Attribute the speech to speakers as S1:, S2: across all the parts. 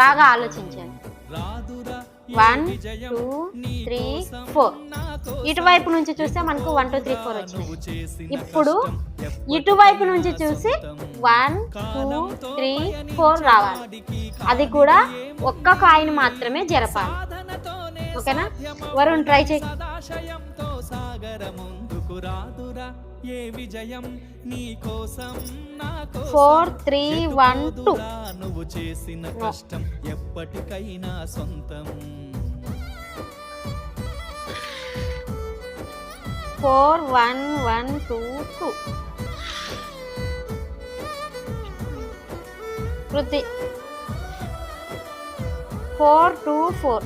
S1: బాగా ఆలోచించండి. 1 2 3 4 ఇటువైపు నుంచి చూస్తే మనకు 1 2 3 4 వచ్చినాయి. ఇప్పుడు ఇటువైపు నుంచి చూసి 1 2 3 4 రావాలి. అది కూడా ఒక్క కాయిన్ మాత్రమే జరపాలి. ఓకేనా? వరుణ్ ట్రై చేయి. 4 3 1 2 నువ్వు చేసిన కష్టం ఎప్పటికైనా సొంతం. 4 1 1 2 2 కృతి 4 2 4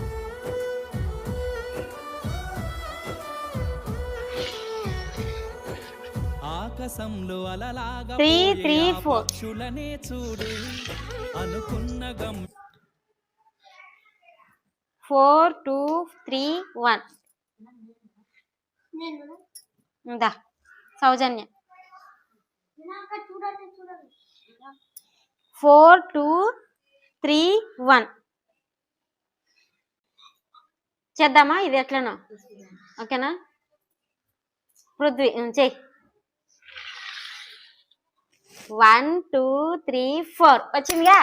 S1: ఆకాశంలో అలలాగా 3 3 4 పక్షులనే చూడు అనుకున్న గమ్ 4 2 3 1 ఇందా సౌజన్య 4 2 3 1 చేద్దామా? ఇది ఎట్లనో ఓకేనా? పృథ్వీ చెయ్యి. 1 2 3 4 వచ్చిందిగా.